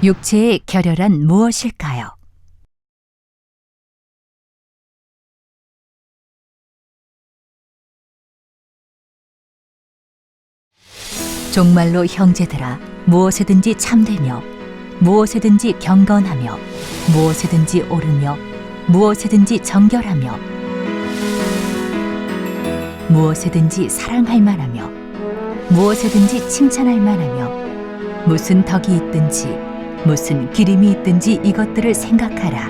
육체의 결혈은 무엇일까요? 종말로 형제들아, 무엇에든지 참되며 무엇에든지 경건하며 무엇에든지 옳으며 무엇에든지 정결하며 무엇에든지 사랑할 만하며 무엇에든지 칭찬할 만하며 무슨 덕이 있든지 무슨 기림이 있든지 이것들을 생각하라.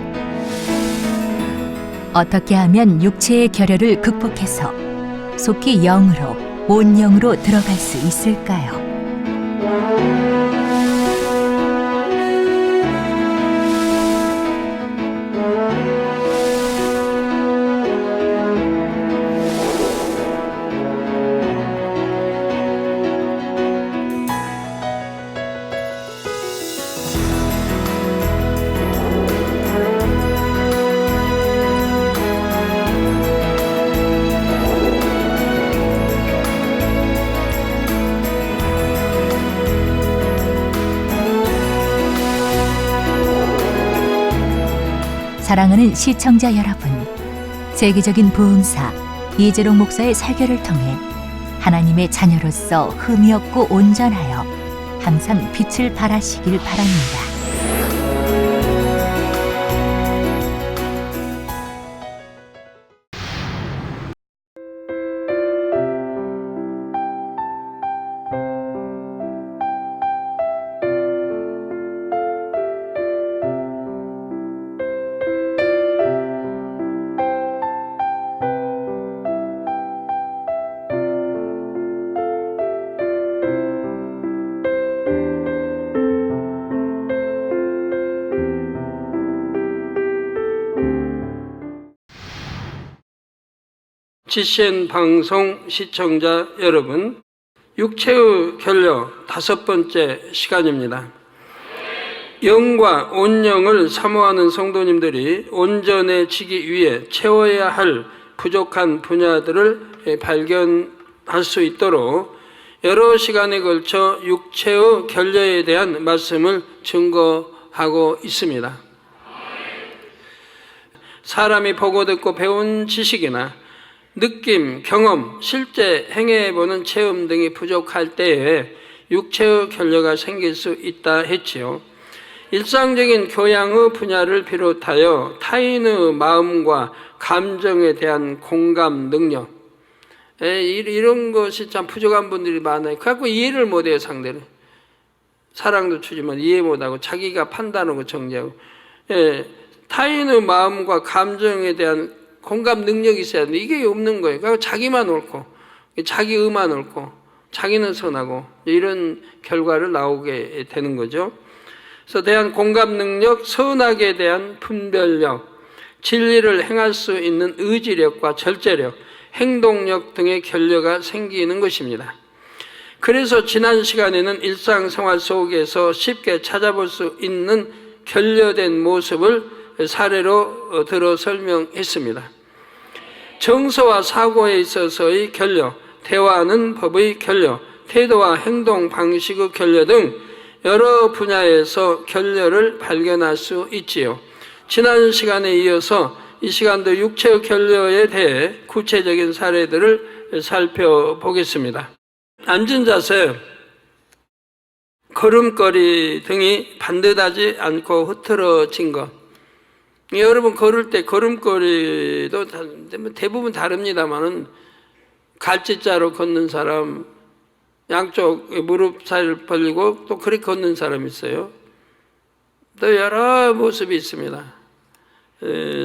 어떻게 하면 육체의 결혈을 극복해서 속히 영으로 온 영으로 들어갈 수 있을까요? 사랑하는 시청자 여러분, 세계적인 부흥사 이재록 목사의 설교를 통해 하나님의 자녀로서 흠이 없고 온전하여 항상 빛을 발하시길 바랍니다. GCN 방송 시청자 여러분, 육체의 결려 5번째 시간입니다. 영과 온영을 사모하는 성도님들이 온전해지기 위해 채워야 할 부족한 분야들을 발견할 수 있도록 여러 시간에 걸쳐 육체의 결려에 대한 말씀을 증거하고 있습니다. 사람이 보고 듣고 배운 지식이나 느낌, 경험, 실제 행해보는 체험 등이 부족할 때에 육체의 결려가 생길 수 있다 했지요. 일상적인 교양의 분야를 비롯하여 타인의 마음과 감정에 대한 공감 능력, 이런 것이 참 부족한 분들이 많아요. 그래갖고 이해를 못해요, 상대를. 사랑도 주지만 이해 못하고 자기가 판단하고 정리하고. 타인의 마음과 감정에 대한 공감 능력이 있어야 되는데 이게 없는 거예요. 그러니까 자기만 옳고 자기 의만 옳고 자기는 선하고 이런 결과를 나오게 되는 거죠. 그래서 대한 공감 능력, 선악에 대한 분별력, 진리를 행할 수 있는 의지력과 절제력, 행동력 등의 결려가 생기는 것입니다. 그래서 지난 시간에는 일상생활 속에서 쉽게 찾아볼 수 있는 결려된 모습을 사례로 들어 설명했습니다. 정서와 사고에 있어서의 결려, 대화하는 법의 결려, 태도와 행동 방식의 결려 등 여러 분야에서 결려를 발견할 수 있지요. 지난 시간에 이어서 이 시간도 육체의 결려에 대해 구체적인 사례들을 살펴보겠습니다. 앉은 자세, 걸음걸이 등이 반듯하지 않고 흐트러진 것. 여러분 걸을 때 걸음걸이도 대부분 다릅니다만은 갈짓자로 걷는 사람, 양쪽 무릎 사이를 벌리고 또 그렇게 걷는 사람이 있어요. 또 여러 모습이 있습니다.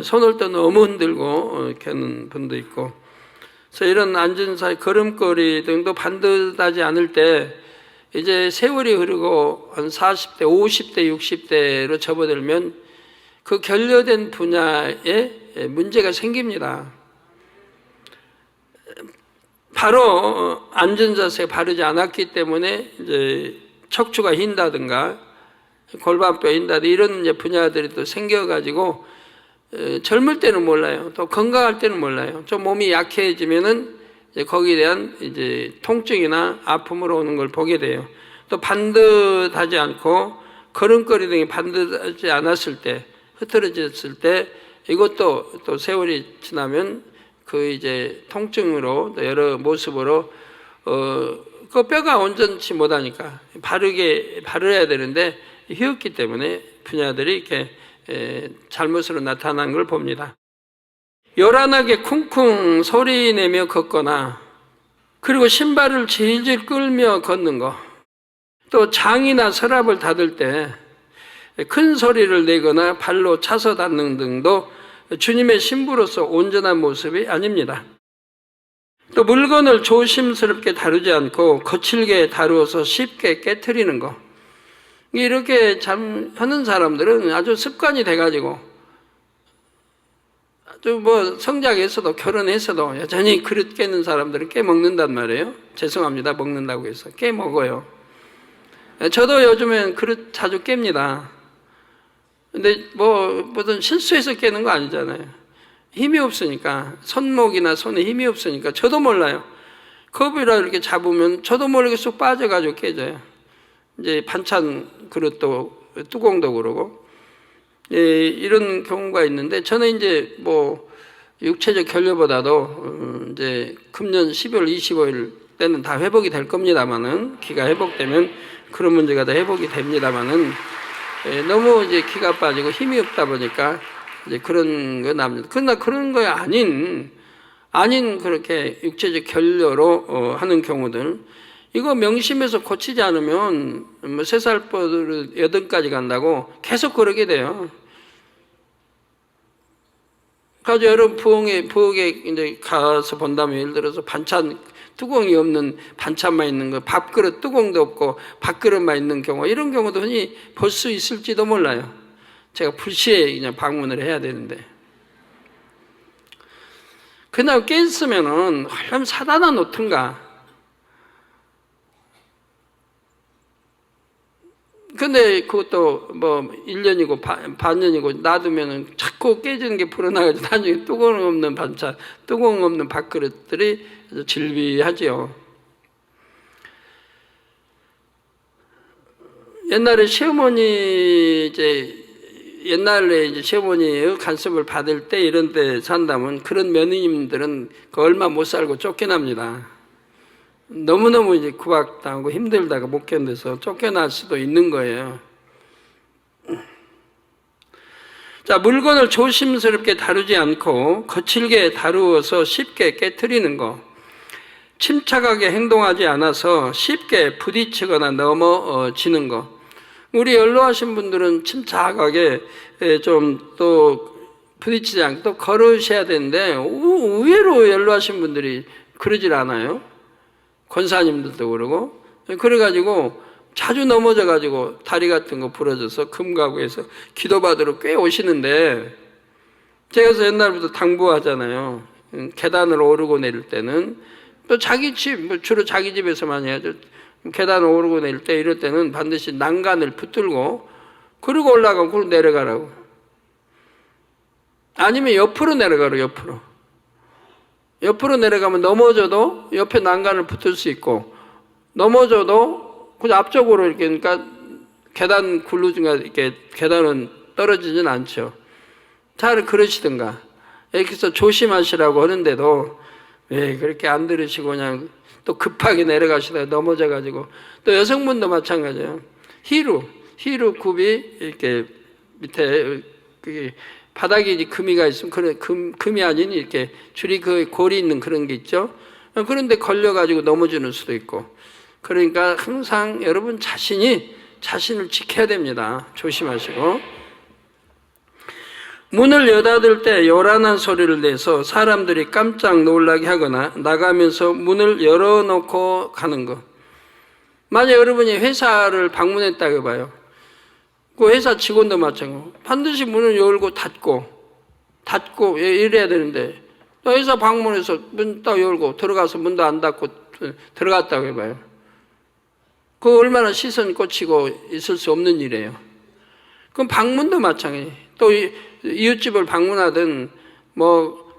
손을 또 너무 흔들고 걷는 분도 있고. 그래서 이런 앉은 사이 걸음걸이 등도 반듯하지 않을 때 이제 세월이 흐르고 한 40대, 50대, 60대로 접어들면 그 결려된 분야에 문제가 생깁니다. 바로 앉은 자세가 바르지 않았기 때문에 이제 척추가 휜다든가 골반뼈 휜다든가 이런 이제 분야들이 또 생겨가지고 젊을 때는 몰라요. 또 건강할 때는 몰라요. 좀 몸이 약해지면은 이제 거기에 대한 이제 통증이나 아픔으로 오는 걸 보게 돼요. 또 반듯하지 않고 걸음걸이 등이 반듯하지 않았을 때, 흐트러졌을 때, 이것도 또 세월이 지나면 그 이제 통증으로 여러 모습으로 그 뼈가 온전치 못하니까 바르야 되는데 휘었기 때문에 분야들이 이렇게 잘못으로 나타난 걸 봅니다. 요란하게 쿵쿵 소리내며 걷거나, 그리고 신발을 질질 끌며 걷는 거, 또 장이나 서랍을 닫을 때 큰 소리를 내거나 발로 차서 닫는 등도 주님의 신부로서 온전한 모습이 아닙니다. 또 물건을 조심스럽게 다루지 않고 거칠게 다루어서 쉽게 깨트리는 거, 이렇게 참 하는 사람들은 아주 습관이 돼가지고 아주 뭐 성장해서도 결혼해서도 여전히 그릇 깨는 사람들은 깨먹는단 말이에요. 죄송합니다. 먹는다고 해서 깨먹어요. 저도 요즘엔 그릇 자주 깹니다. 근데 무슨 실수해서 깨는 거 아니잖아요. 힘이 없으니까, 손목이나 손에 힘이 없으니까 저도 몰라요. 컵이라 이렇게 잡으면 저도 모르게 쑥 빠져가지고 깨져요. 이제 반찬 그릇도 뚜껑도 그러고, 이런 경우가 있는데, 저는 이제 육체적 결여보다도 이제 금년 12월 25일 때는 다 회복이 될 겁니다만은, 기가 회복되면 그런 문제가 다 회복이 됩니다만은, 너무 이제 기가 빠지고 힘이 없다 보니까 이제 그런 거 납니다. 그러나 그런 거 아닌 그렇게 육체적 결여로 하는 경우들, 이거 명심해서 고치지 않으면 3살 버릇 8까지 간다고 계속 그러게 돼요. 그래서 여러분 부엌에 이제 가서 본다면, 예를 들어서 반찬 뚜껑이 없는 반찬만 있는 거, 밥그릇 뚜껑도 없고 밥그릇만 있는 경우, 이런 경우도 흔히 볼 수 있을지도 몰라요. 제가 불시에 그냥 방문을 해야 되는데, 그날 깼으면은 얼른 사다놔 놓든가. 근데 그것도 1년이고 반년이고 놔두면은 자꾸 깨지는 게 불어나가지고 나중에 뚜껑 없는 반찬, 뚜껑 없는 밥그릇들이 질비하지요. 옛날에 시어머니 옛날에 시어머니의 간섭을 받을 때 이런 데 산다면 그런 며느님들은 얼마 못 살고 쫓겨납니다. 너무너무 이제 구박당하고 힘들다가 못 견뎌서 쫓겨날 수도 있는 거예요. 자, 물건을 조심스럽게 다루지 않고 거칠게 다루어서 쉽게 깨트리는 거, 침착하게 행동하지 않아서 쉽게 부딪히거나 넘어지는 거. 우리 연로하신 분들은 침착하게 좀 또 부딪히지 않고 또 걸으셔야 되는데, 의외로 연로하신 분들이 그러질 않아요. 권사님들도 그러고. 그래가지고 자주 넘어져가지고 다리 같은 거 부러져서 금가구에서 기도받으러 꽤 오시는데, 제가 옛날부터 당부하잖아요. 계단을 오르고 내릴 때는, 또 자기 집, 주로 자기 집에서 많이 하죠. 계단을 오르고 내릴 때, 이럴 때는 반드시 난간을 붙들고 그리고 올라가고 그리고 내려가라고. 아니면 옆으로 내려가라고. 옆으로 내려가면 넘어져도 옆에 난간을 붙을 수 있고, 넘어져도 그냥 앞쪽으로 이렇게, 그러니까 계단 굴르든가 이렇게 계단은 떨어지진 않죠. 차라리 그러시든가. 이렇게 해서 조심하시라고 하는데도 왜 그렇게 안 들으시고 그냥 또 급하게 내려가시다가 넘어져가지고. 또 여성분도 마찬가지예요. 히루 굽이 이렇게 밑에 그게 바닥에 금이가 있으면, 그런 금이 아닌 이렇게 줄이 그 골이 있는 그런 게 있죠. 그런데 걸려가지고 넘어지는 수도 있고. 그러니까 항상 여러분 자신을 지켜야 됩니다. 조심하시고. 문을 여닫을 때 요란한 소리를 내서 사람들이 깜짝 놀라게 하거나 나가면서 문을 열어놓고 가는 것. 만약 여러분이 회사를 방문했다고 해봐요. 그 회사 직원도 마찬가지고 반드시 문을 열고 닫고 이래야 되는데, 회사 방문해서 문 딱 열고 들어가서 문도 안 닫고 들어갔다고 해봐요. 그거 얼마나 시선 꽂히고 있을 수 없는 일이에요. 그럼 방문도 마찬가지예요. 또 이웃집을 방문하든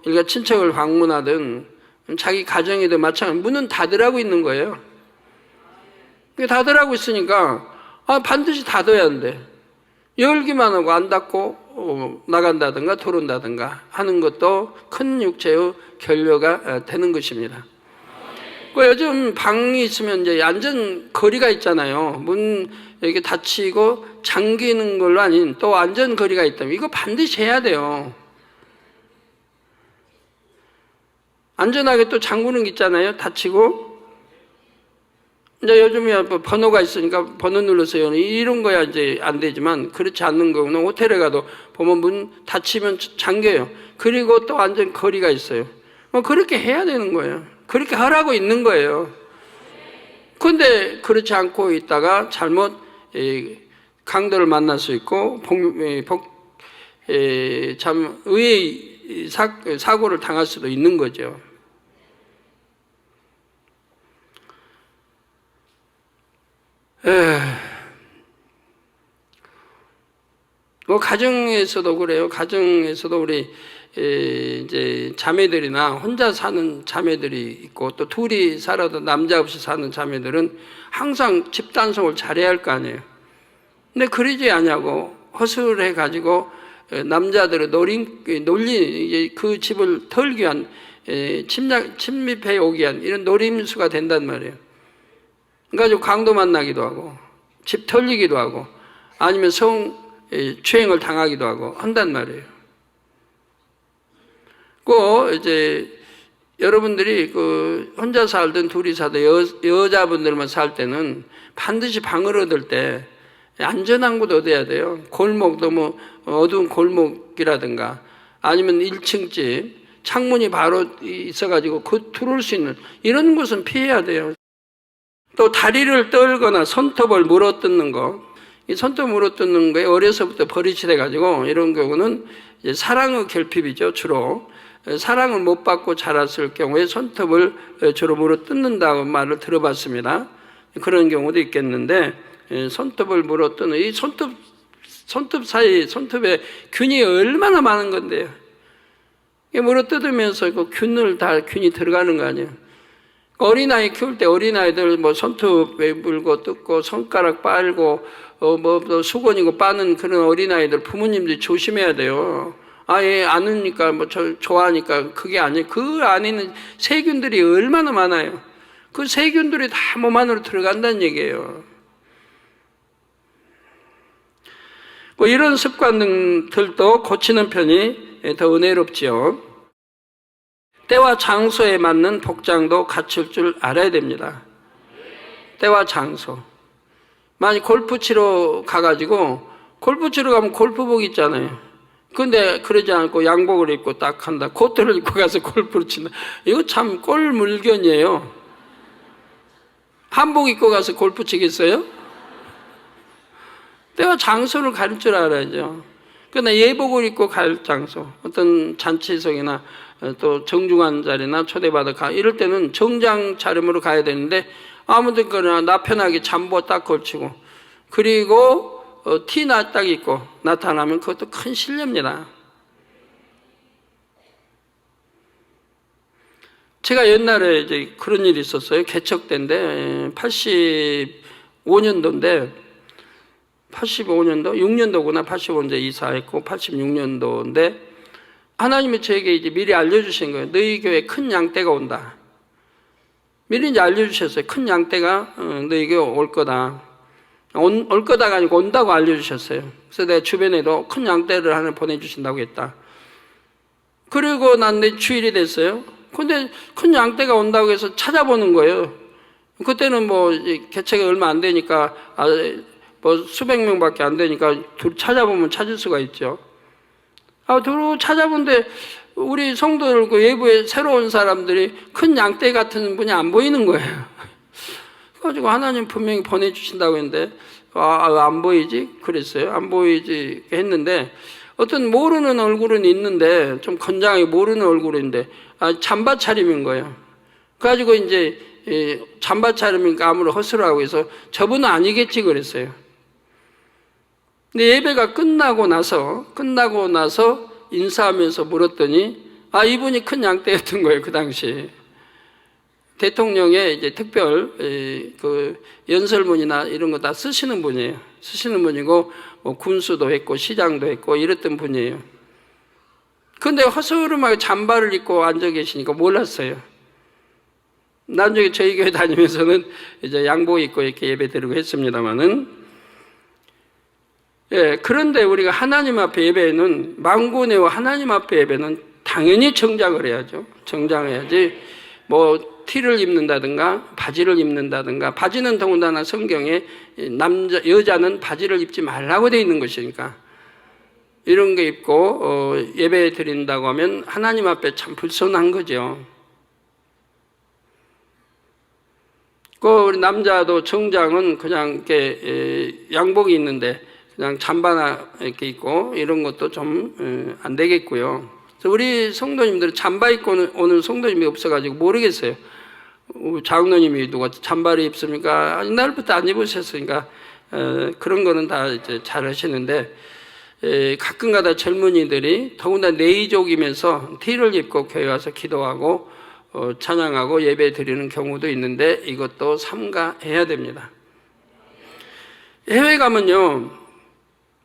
일가 친척을 방문하든 자기 가정에도 마찬가지, 문은 닫으라고 있는 거예요. 닫으라고 있으니까 반드시 닫아야 한대. 열기만 하고 안 닫고 나간다든가 들어온다든가 하는 것도 큰 육체의 결여가 되는 것입니다. 요즘 방이 있으면 이제 안전 거리가 있잖아요. 문 이렇게 닫히고 잠기는 걸로 아닌 또 안전 거리가 있다면 이거 반드시 해야 돼요. 안전하게 또 잠그는 게 있잖아요. 닫히고. 이제 요즘에 번호가 있으니까 번호 눌러서 이런 거야 이제 안 되지만 그렇지 않는 거는 호텔에 가도 보면 문 닫히면 잠겨요. 그리고 또 안전 거리가 있어요. 그렇게 해야 되는 거예요. 그렇게 하라고 있는 거예요. 그런데 그렇지 않고 있다가 잘못 강도를 만날 수 있고 참 의외의 사고를 당할 수도 있는 거죠. 가정에서도 그래요. 가정에서도 우리 이제 자매들이나 혼자 사는 자매들이 있고 또 둘이 살아도 남자 없이 사는 자매들은 항상 집단속을 잘해야 할 거 아니에요. 근데 그러지 않냐고 허술해 가지고 남자들을 놀리 그 집을 털기 위한 침입해 오기 위한 이런 노림수가 된단 말이에요. 그러니까 강도 만나기도 하고 집 털리기도 하고 아니면 성추행을 당하기도 하고 한단 말이에요. 이제 여러분들이 혼자 살든 둘이 살든 여자분들만 살 때는 반드시 방을 얻을 때 안전한 곳 얻어야 돼요. 골목도 뭐 어두운 골목이라든가 아니면 1층 집 창문이 바로 있어가지고 들어올 수 있는 이런 곳은 피해야 돼요. 또 다리를 떨거나 손톱을 물어뜯는 거, 이 손톱 물어뜯는 거에 어려서부터 버릇이 돼가지고 이런 경우는 이제 사랑의 결핍이죠. 주로 사랑을 못 받고 자랐을 경우에 손톱을 주로 물어뜯는다고 말을 들어봤습니다. 그런 경우도 있겠는데 손톱을 물어뜯는 이 손톱 사이 손톱에 균이 얼마나 많은 건데요. 물어뜯으면서 그 균이 들어가는 거 아니에요. 어린아이 키울 때 어린아이들 뭐 손톱에 물고 뜯고 손가락 빨고 뭐 수건이고 빠는 그런 어린아이들 부모님들이 조심해야 돼요. 얘 아느니까 뭐 좋아하니까 그게 아니에요. 그 안에는 세균들이 얼마나 많아요. 그 세균들이 다 몸 안으로 들어간다는 얘기예요. 이런 습관들도 고치는 편이 더 은혜롭지요. 때와 장소에 맞는 복장도 갖출 줄 알아야 됩니다. 때와 장소. 만약 골프 치러 가가지고 골프 치러 가면 골프복 있잖아요. 근데 그러지 않고 양복을 입고 딱 한다. 코트를 입고 가서 골프를 친다. 이거 참 꼴물견이에요. 한복 입고 가서 골프 치겠어요? 때와 장소를 가릴 줄 알아야죠. 그러나 예복을 입고 갈 장소, 어떤 잔치석이나 또 정중한 자리나 초대받아 이럴 때는 정장 차림으로 가야 되는데 아무데나 나편하게 잠보 딱 걸치고 그리고 티나 딱 입고 나타나면 그것도 큰 실례입니다. 제가 옛날에 이제 그런 일이 있었어요. 개척 때인데 85년도인데 6년도구나. 85년도에 이사했고 86년도인데 하나님이 저에게 이제 미리 알려주신 거예요. 너희 교회에 큰 양떼가 온다. 미리 이제 알려주셨어요. 큰 양떼가 너희 교회에 올 거다. 올 거다가 아니고 온다고 알려주셨어요. 그래서 내가 주변에도 큰 양떼를 하나 보내주신다고 했다. 그리고 난 내 주일이 됐어요. 근데 큰 양떼가 온다고 해서 찾아보는 거예요. 그때는 뭐 개척이 얼마 안 되니까 뭐 수백 명밖에 안 되니까 찾아보면 찾을 수가 있죠. 두루 찾아본데 우리 성도들 그 외부에 새로운 사람들이 큰 양떼 같은 분이 안 보이는 거예요. 그래가지고 하나님 분명히 보내주신다고 했는데 안 보이지? 그랬어요. 안 보이지 했는데 어떤 모르는 얼굴은 있는데 좀 건장하게 모르는 얼굴인데 잠바 차림인 거예요. 그래가지고 이제 잠바 차림이니까 아무리 허술하고 해서 저분은 아니겠지 그랬어요. 근데 예배가 끝나고 나서 인사하면서 물었더니 이분이 큰 양떼였던 거예요. 그 당시. 대통령의 이제 특별 그 연설문이나 이런 거 다 쓰시는 분이에요. 쓰시는 분이고 뭐 군수도 했고 시장도 했고 이랬던 분이에요. 근데 허스름하게 잠바를 입고 앉아 계시니까 몰랐어요. 나중에 저희 교회 다니면서는 이제 양복 입고 이렇게 예배 드리고 했습니다만은, 예, 그런데 우리가 하나님 앞에 예배는, 만군의 하나님 앞에 예배는 당연히 정장을 해야죠. 정장해야지 뭐 티를 입는다든가 바지를 입는다든가, 바지는 더군다나 성경에 여자는 바지를 입지 말라고 되어 있는 것이니까 이런 거 입고 예배 드린다고 하면 하나님 앞에 참 불손한 거죠. 우리 남자도 정장은 그냥 이렇게 양복이 있는데 그냥 잠바나 이렇게 입고 이런 것도 좀 안 되겠고요. 그래서 우리 성도님들은 잠바 입고 오는 성도님이 없어가지고 모르겠어요. 장로님이 누가 잠바를 입습니까? 아니, 날부터 안 입으셨으니까 그런 거는 다 이제 잘 하시는데, 가끔가다 젊은이들이 더군다나 네이족이면서 티를 입고 교회 와서 기도하고 찬양하고 예배 드리는 경우도 있는데 이것도 삼가해야 됩니다. 해외 가면요,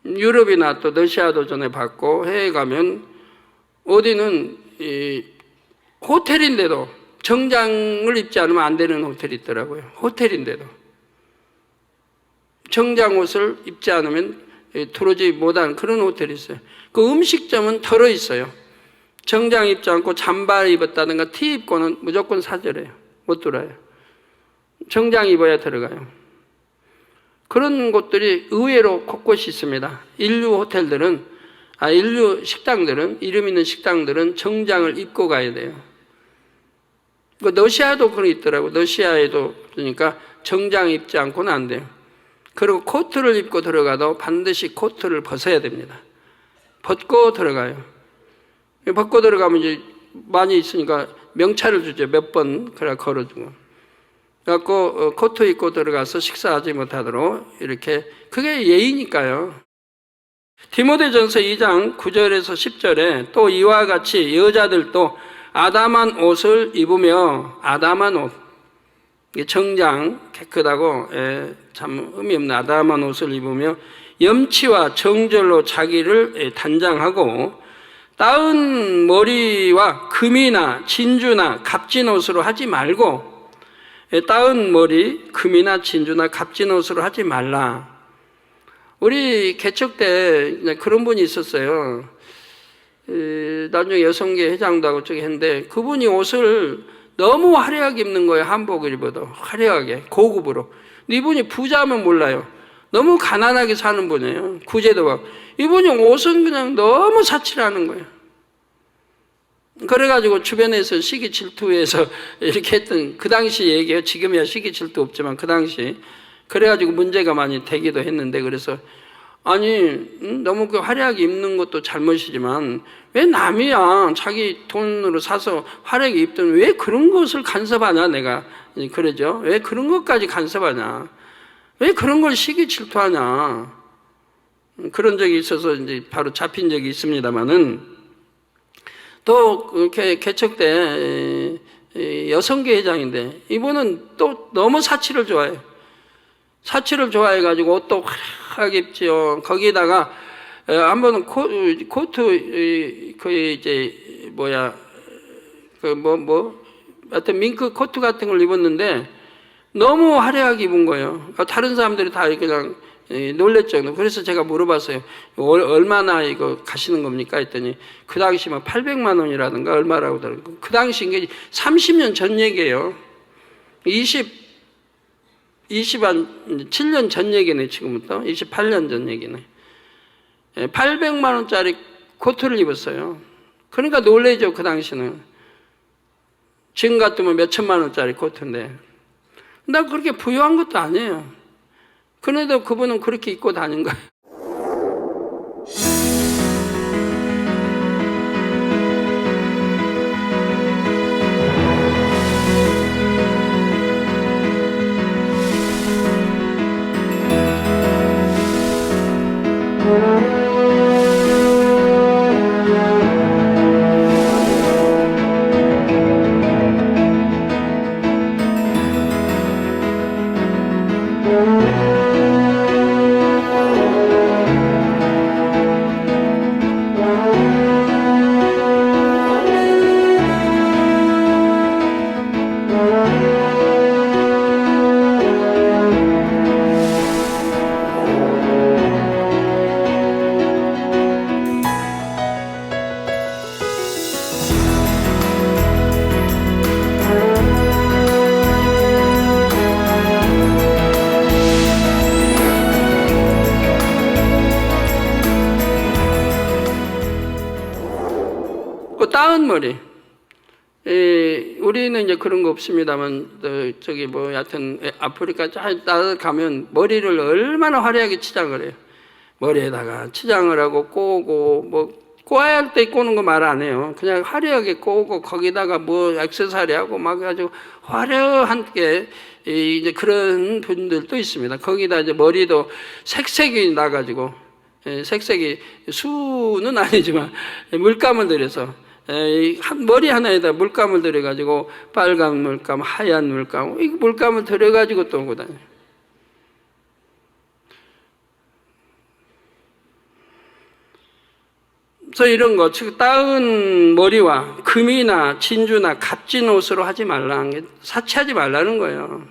유럽이나 또 러시아도 전에 봤고, 해외 가면 어디는 호텔인데도 정장을 입지 않으면 안 되는 호텔이 있더라고요. 호텔인데도 정장 옷을 입지 않으면 들어오지 못하는 그런 호텔이 있어요. 그 음식점은 털어 있어요. 정장 입지 않고 잠바 입었다든가 티 입고는 무조건 사절해요. 못 들어요. 정장 입어야 들어가요. 그런 곳들이 의외로 곳곳이 있습니다. 인류 식당들은, 이름 있는 식당들은 정장을 입고 가야 돼요. 러시아도 그런 게 있더라고요. 러시아에도 그러니까 정장 입지 않고는 안 돼요. 그리고 코트를 입고 들어가도 반드시 코트를 벗어야 됩니다. 벗고 들어가요. 벗고 들어가면 이제 많이 있으니까 명찰을 주죠. 몇 번 그래 걸어주고. 그래갖고 코트 입고 들어가서 식사하지 못하도록 이렇게, 그게 예의니까요. 디모데전서 2장 9절에서 10절에 또 이와 같이 여자들도 아담한 옷을 입으며, 아담한 옷, 정장 깨끗하고 참 의미 없는 아담한 옷을 입으며 염치와 정절로 자기를 단장하고 따은 머리와 금이나 진주나 값진 옷으로 하지 말고, 따은 머리, 금이나 진주나 값진 옷으로 하지 말라. 우리 개척 때 그런 분이 있었어요. 나중에 여성계 회장도 하고 저기 했는데, 그분이 옷을 너무 화려하게 입는 거예요. 한복을 입어도 화려하게 고급으로. 근데 이분이 부자면 몰라요. 너무 가난하게 사는 분이에요. 구제도 받고. 이분이 옷은 그냥 너무 사치라는 거예요. 그래가지고 주변에서 시기 질투해서 이렇게 했던, 그 당시 얘기예요. 지금이야 시기 질투 없지만 그 당시 그래가지고 문제가 많이 되기도 했는데, 그래서 아니 너무 그 화려하게 입는 것도 잘못이지만 왜 남이야 자기 돈으로 사서 화려하게 입든 왜 그런 것을 간섭하냐, 내가 그러죠. 왜 그런 것까지 간섭하냐, 왜 그런 걸 시기 질투하냐, 그런 적이 있어서 이제 바로 잡힌 적이 있습니다만은, 또 이렇게 개척 때 여성계 회장인데 이분은 또 너무 사치를 좋아해요. 사치를 좋아해가지고 옷도 화려하게 입지요. 거기다가 한 번은 코트, 하여튼 밍크 코트 같은 걸 입었는데 너무 화려하게 입은 거예요. 다른 사람들이 다 그냥 놀랬죠. 그래서 제가 물어봤어요. 얼마나 이거 가시는 겁니까? 했더니 그 당시 막 800만 원이라든가 얼마라고 하더라고요. 그 당시 이게 30년 전 얘기예요. 27년 전 얘기네, 지금부터. 28년 전 얘기네. 800만 원짜리 코트를 입었어요. 그러니까 놀래죠, 그 당시는. 지금 같으면 몇 천만 원짜리 코트인데. 나 그렇게 부유한 것도 아니에요. 그런데도 그분은 그렇게 입고 다닌 거예요. 따은 머리. 우리는 이제 그런 거 없습니다만, 저기 뭐, 여하튼, 아프리카 잘 가면 머리를 얼마나 화려하게 치장을 해요. 머리에다가 치장을 하고 꼬고, 뭐, 꼬아야 할 때 꼬는 거 말 안 해요. 그냥 화려하게 꼬고, 거기다가 뭐, 액세서리 하고 막 해가지고, 화려한 게, 이제 그런 분들도 있습니다. 거기다 이제 머리도 색색이 나가지고, 색색이 수는 아니지만, 물감을 들여서, 머리 하나에다 물감을 들여가지고 빨간 물감, 하얀 물감, 이 물감을 들여가지고 또 오고 다녀요. 그래서 이런 거, 즉 따은 머리와 금이나 진주나 값진 옷으로 하지 말라, 사치하지 말라는 거예요.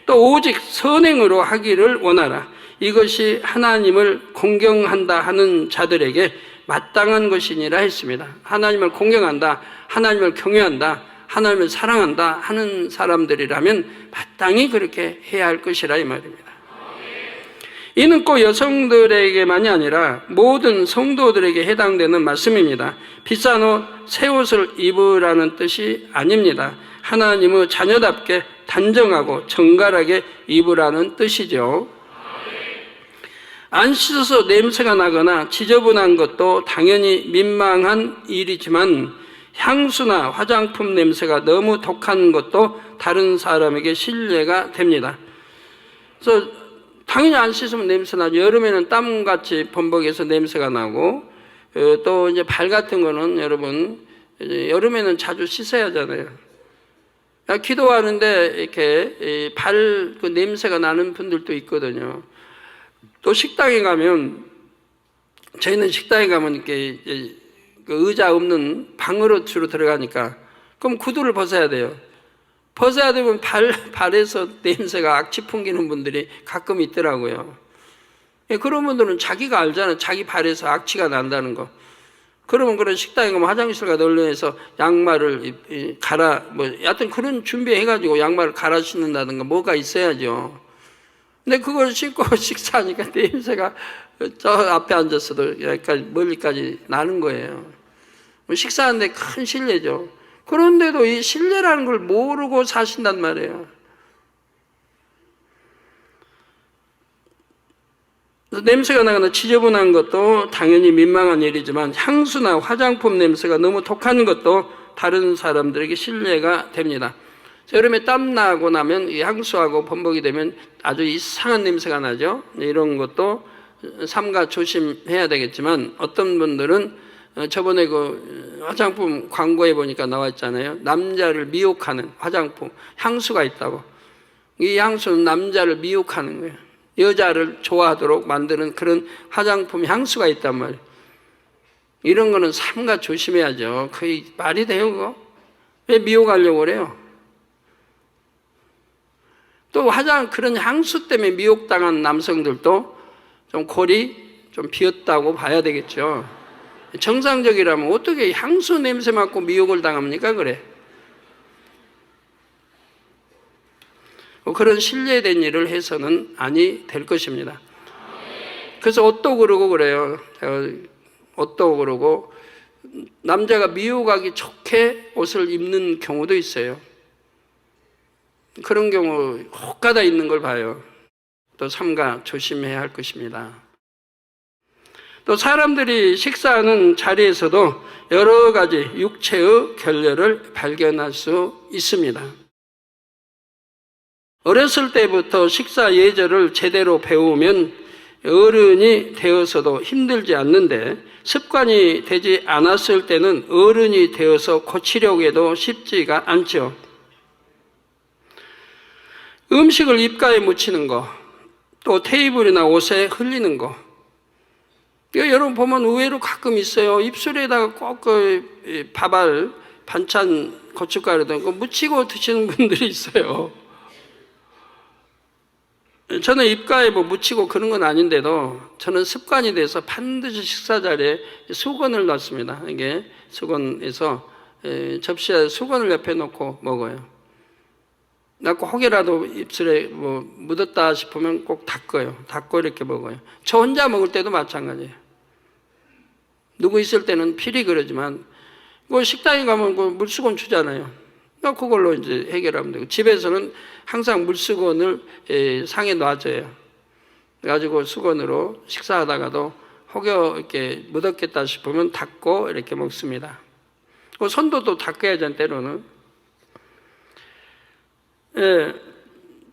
또 오직 선행으로 하기를 원하라. 이것이 하나님을 공경한다 하는 자들에게 마땅한 것이니라 했습니다. 하나님을 공경한다, 하나님을 경외한다, 하나님을 사랑한다 하는 사람들이라면 마땅히 그렇게 해야 할 것이라 이 말입니다. 이는 꼭 여성들에게만이 아니라 모든 성도들에게 해당되는 말씀입니다. 비싼 옷, 새 옷을 입으라는 뜻이 아닙니다. 하나님의 자녀답게 단정하고 정갈하게 입으라는 뜻이죠. 안 씻어서 냄새가 나거나 지저분한 것도 당연히 민망한 일이지만 향수나 화장품 냄새가 너무 독한 것도 다른 사람에게 신뢰가 됩니다. 그래서 당연히 안 씻으면 냄새 나죠. 여름에는 땀같이 범벅에서 냄새가 나고, 또 이제 발 같은 거는 여러분, 여름에는 자주 씻어야 하잖아요. 기도하는데 이렇게 발 그 냄새가 나는 분들도 있거든요. 또 식당에 가면, 저희는 식당에 가면 이렇게 그 의자 없는 방으로 주로 들어가니까, 그럼 구두를 벗어야 돼요. 벗어야 되면 발에서 냄새가 악취 풍기는 분들이 가끔 있더라고요. 그런 분들은 자기가 알잖아요. 자기 발에서 악취가 난다는 거. 그러면 그런 식당에 가면 화장실 가서 얼른해서 양말을 여하튼 그런 준비해가지고 양말을 갈아 신는다든가 뭐가 있어야죠. 근데 그걸 신고 식사하니까 냄새가 저 앞에 앉았어도 여기까지 멀리까지 나는 거예요. 식사하는데 큰 실례죠. 그런데도 이 실례라는 걸 모르고 사신단 말이에요. 냄새가 나거나 지저분한 것도 당연히 민망한 일이지만 향수나 화장품 냄새가 너무 독한 것도 다른 사람들에게 신뢰가 됩니다. 여름에 땀 나고 나면 이 향수하고 범벅이 되면 아주 이상한 냄새가 나죠. 이런 것도 삼가 조심해야 되겠지만 어떤 분들은 저번에 그 화장품 광고에 보니까 나와 있잖아요. 남자를 미혹하는 화장품, 향수가 있다고. 이 향수는 남자를 미혹하는 거예요. 여자를 좋아하도록 만드는 그런 화장품 향수가 있단 말이에요. 이런 거는 삼가 조심해야죠. 거의 말이 돼요, 그거? 왜 미혹하려고 그래요? 또 그런 향수 때문에 미혹당한 남성들도 좀 골이 좀 비었다고 봐야 되겠죠. 정상적이라면 어떻게 향수 냄새 맡고 미혹을 당합니까? 그래. 그런 신뢰된 일을 해서는 아니 될 것입니다. 그래서 옷도 그러고 그래요. 옷도 그러고 남자가 미혹하기 좋게 옷을 입는 경우도 있어요. 그런 경우 혹가다 있는 걸 봐요. 또 삼가 조심해야 할 것입니다. 또 사람들이 식사하는 자리에서도 여러 가지 육체의 결례를 발견할 수 있습니다. 어렸을 때부터 식사 예절을 제대로 배우면 어른이 되어서도 힘들지 않는데 습관이 되지 않았을 때는 어른이 되어서 고치려고 해도 쉽지가 않죠. 음식을 입가에 묻히는 거, 또 테이블이나 옷에 흘리는 거. 여러분 보면 의외로 가끔 있어요. 입술에다가 꼭 그 밥알, 반찬, 고춧가루 등 거 묻히고 드시는 분들이 있어요. 저는 입가에 뭐 묻히고 그런 건 아닌데도 저는 습관이 돼서 반드시 식사 자리에 수건을 놨습니다. 이게 수건에서 접시에 수건을 옆에 놓고 먹어요. 놔고 혹이라도 입술에 뭐 묻었다 싶으면 꼭 닦아요. 닦고 이렇게 먹어요. 저 혼자 먹을 때도 마찬가지예요. 누구 있을 때는 필히 그러지만 그 식당에 가면 그 물수건 주잖아요. 그걸로 이제 해결하면 되고, 집에서는 항상 물수건을 상에 놔줘요. 그래가지고 수건으로 식사하다가도 혹여 이렇게 묻었겠다 싶으면 닦고 이렇게 먹습니다. 그 손도 또 닦아야죠, 때로는.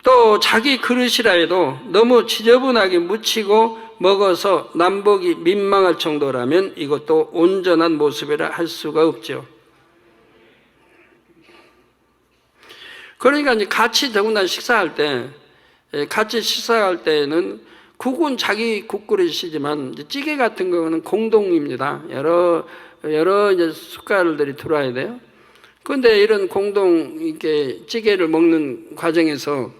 또 자기 그릇이라 해도 너무 지저분하게 묻히고 먹어서 남보기 민망할 정도라면 이것도 온전한 모습이라 할 수가 없죠. 그러니까 이제 같이 더군다나 식사할 때는 국은 자기 국그릇이지만 찌개 같은 경우는 공동입니다. 여러 이제 숟갈들이 들어와야 돼요. 그런데 이런 공동 이렇게 찌개를 먹는 과정에서